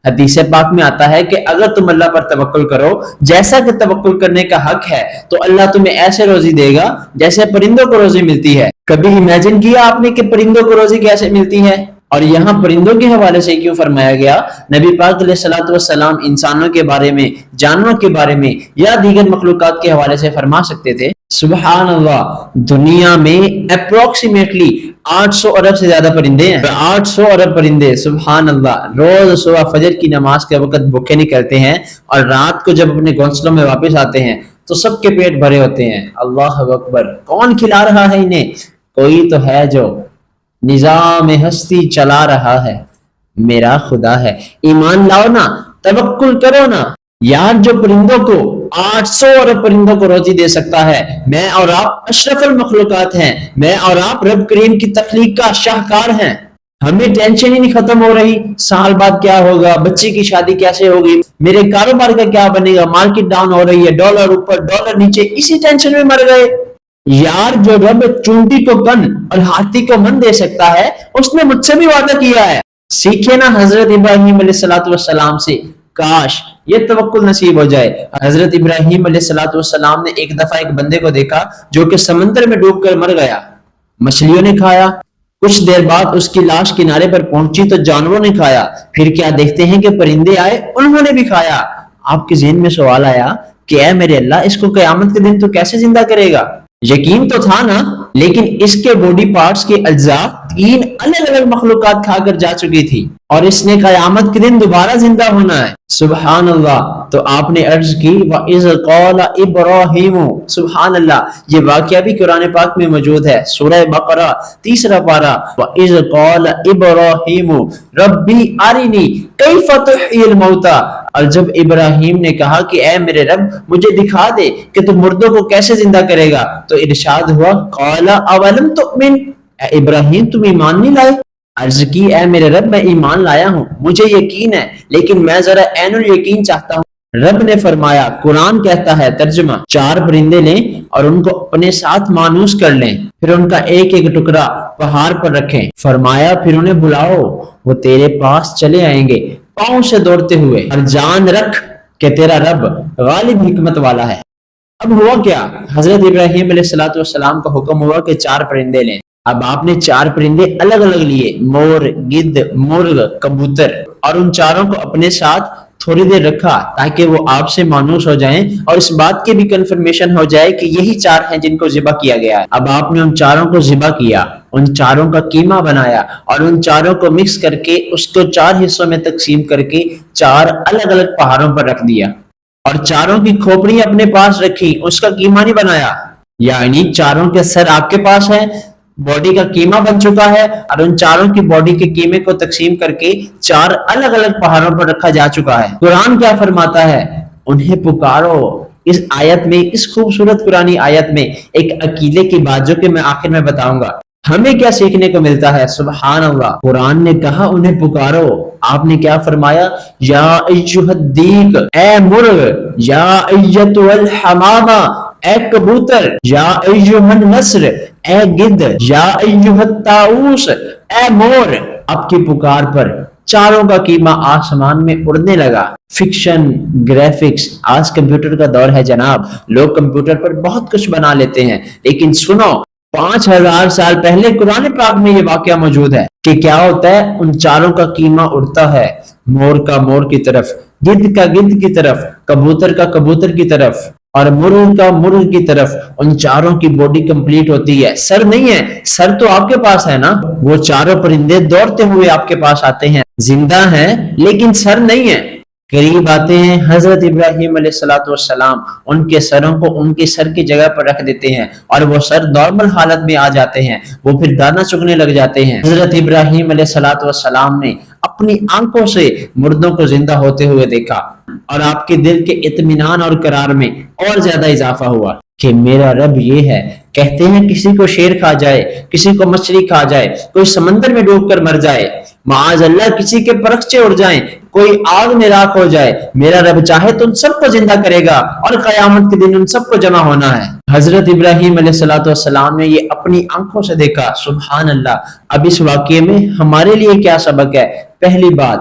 حدیث پاک میں آتا ہے کہ اگر تم اللہ پر توکل کرو جیسا کہ توکل کرنے کا حق ہے تو اللہ تمہیں ایسے روزی دے گا جیسے پرندوں کو روزی ملتی ہے۔ کبھی امیجن کیا آپ نے کہ پرندوں کو روزی کیسے ملتی ہے؟ اور یہاں پرندوں کے حوالے سے کیوں فرمایا گیا؟ نبی پاک علیہ الصلوۃ والسلام انسانوں کے بارے میں، جانوروں کے بارے میں یا دیگر مخلوقات کے حوالے سے فرما سکتے تھے۔ سبحان اللہ، دنیا میں اپروکسیمیٹلی 800 ارب سے زیادہ پرندے ہیں، 800 ارب پرندے، سبحان اللہ، روز صبح فجر کی نماز کے وقت بھوکے نکلتے ہیں اور رات کو جب اپنے گھونسلوں میں واپس آتے ہیں تو سب کے پیٹ بھرے ہوتے ہیں۔ اللہ اکبر، کون کھلا رہا ہے انہیں؟ کوئی تو ہے جو نظام ہستی چلا رہا ہے، میرا خدا ہے۔ ایمان لاؤ نا، توکل کرو نا یار، جو پرندوں کو 800 ارب پرندوں کو روزی دے سکتا ہے، میں اور آپ اشرف المخلوقات ہیں، میں اور آپ رب کریم کی تخلیق کا شاہکار ہیں۔ ہمیں ٹینشن ہی نہیں ختم ہو رہی، سال بعد کیا ہوگا، بچے کی شادی کیسے ہوگی، میرے کاروبار کا کیا بنے گا، مارکیٹ ڈاؤن ہو رہی ہے، ڈالر اوپر ڈالر نیچے، اسی ٹینشن میں مر گئے۔ یار جو رب چونٹی کو کن اور ہاتھی کو من دے سکتا ہے، اس نے مجھ سے بھی وعدہ کیا ہے۔ سیکھے نا حضرت ابراہیم علیہ السلام سے، کاش یہ توکل نصیب ہو جائے۔ حضرت ابراہیم علیہ السلام نے ایک دفعہ ایک بندے کو دیکھا جو کہ سمندر میں ڈوب کر مر گیا، مچھلیوں نے کھایا، کچھ دیر بعد اس کی لاش کنارے پر پہنچی تو جانوروں نے کھایا، پھر کیا دیکھتے ہیں کہ پرندے آئے، انہوں نے بھی کھایا۔ آپ کے ذہن میں سوال آیا کہ اے میرے اللہ، اس کو قیامت کے دن تو کیسے زندہ کرے گا؟ یقین تو تھا نا، لیکن اس کے باڈی پارٹس کے اجزاء 3 الگ الگ مخلوقات کھا کر جا چکی تھی اور اس نے قیامت کے دن دوبارہ زندہ ہونا ہے۔ سبحان اللہ۔ تو آپ نے عرض کی وَإِذْ قَالَ إِبْرَاهِيمُ، سبحان اللہ، یہ واقعہ بھی قرآن پاک میں موجود ہے، سورہ بقرہ 3 پارہ، وَإِذْ قَالَ إِبْرَاهِيمُ رَبِّ أَرِنِي كَيْفَ تُحْيِي الْمَوْتَى، اور جب ابراہیم نے کہا کہ اے میرے رب مجھے دکھا دے کہ تو مردوں کو کیسے زندہ کرے گا، تو ارشاد ہوا قَالَ أَوَلَمْ تُؤْمِنْ، اے ابراہیم تم ایمان نہیں لائے؟ عرض کی اے میرے رب میں ایمان لایا ہوں، مجھے یقین ہے، لیکن میں ذرا عین الیقین چاہتا ہوں۔ رب نے فرمایا، قرآن کہتا ہے ترجمہ، 4 پرندے لیں اور ان کو اپنے ساتھ مانوس کر لیں، پھر ان کا ایک ایک ٹکڑا پہاڑ پر رکھیں۔ فرمایا پھر انہیں بلاؤ، وہ تیرے پاس چلے آئیں گے پاؤں سے دوڑتے ہوئے، اور جان رکھ کہ تیرا رب غالب حکمت والا ہے۔ اب ہوا کیا؟ حضرت ابراہیم علیہ السلام کا حکم ہوا کہ 4 پرندے لیں۔ اب آپ نے 4 پرندے الگ الگ لیے، مور، گدھ، مرغ، کبوتر، اور ان 4 کو اپنے ساتھ تھوڑی دیر رکھا تاکہ وہ آپ سے مانوس ہو جائیں اور اس بات کی بھی کنفرمیشن ہو جائے کہ یہی 4 ہیں جن کو ذبح کیا گیا ہے۔ اب آپ نے ان 4 کو ذبح کیا، ان 4 کا قیمہ بنایا اور ان 4 کو مکس کر کے اس کو 4 حصوں میں تقسیم کر کے 4 الگ الگ پہاڑوں پر رکھ دیا، اور 4 کی کھوپڑی اپنے پاس رکھی، اس کا قیمہ نہیں بنایا۔ یعنی 4 کے سر آپ کے پاس ہے، باڈی کا قیمہ بن چکا ہے، اور ان 4 کی باڈی کے قیمے کو تقسیم کر کے 4 الگ الگ پہاڑوں پر رکھا جا چکا ہے۔ قرآن کیا فرماتا ہے؟ انہیں پکارو۔ اس آیت میں، اس خوبصورت قرآنی آیت میں ایک عقیدے کی بات جو کہ میں آخر میں بتاؤں گا، ہمیں کیا سیکھنے کو ملتا ہے؟ سبحان اللہ، قرآن نے کہا انہیں پکارو، آپ نے کیا فرمایا؟ یا ایھا الدیک، اے مرغ، یا ایھا الحمامہ، اے کبوتر، یا ایھا النسر، اے گدھ، یا ایھا الطاؤس، اے مور۔ اب کی پکار پر 4 کا قیمہ آسمان میں اڑنے لگا۔ فکشن، گرافکس، آج کمپیوٹر کا دور ہے جناب، لوگ کمپیوٹر پر بہت کچھ بنا لیتے ہیں، لیکن سنو، 5000 سال پہلے قرآن پاک میں یہ واقعہ موجود ہے کہ کیا ہوتا ہے، ان 4 کا قیمہ اڑتا ہے، مور کا مور کی طرف، گدھ کا گدھ کی طرف، کبوتر کا کبوتر کی طرف، اور مرغ کا مرغ کی طرف۔ ان 4 کی باڈی کمپلیٹ ہوتی ہے، سر نہیں ہے، سر تو آپ کے پاس ہے نا۔ وہ 4 پرندے دوڑتے ہوئے آپ کے پاس آتے ہیں، زندہ ہیں لیکن سر نہیں ہے۔ قریب آتے ہیں حضرت ابراہیم علیہ السلام، ان کے سروں کو ان کے سر کی جگہ پر رکھ دیتے ہیں اور وہ سر نارمل حالت میں آ جاتے ہیں، وہ پھر دانہ چگنے لگ جاتے ہیں۔ حضرت ابراہیم علیہ السلام نے اپنی آنکھوں سے مردوں کو زندہ ہوتے ہوئے دیکھا، اور آپ کے دل کے اطمینان اور قرار میں اور زیادہ اضافہ ہوا کہ میرا رب یہ ہے۔ کہتے ہیں کسی کو شیر کھا جائے، کسی کو مچھلی کھا جائے، کوئی سمندر میں ڈوب کر مر جائے، معاذ اللہ کسی کے پرخچے اڑ جائیں، کوئی آگ میں راکھ ہو جائے، میرا رب چاہے تو ان سب کو زندہ کرے گا اور قیامت کے دن ان سب کو جمع ہونا ہے۔ حضرت ابراہیم علیہ السلام نے یہ اپنی آنکھوں سے دیکھا، سبحان اللہ۔ اب اس واقعے میں ہمارے لیے کیا سبق ہے؟ پہلی بات،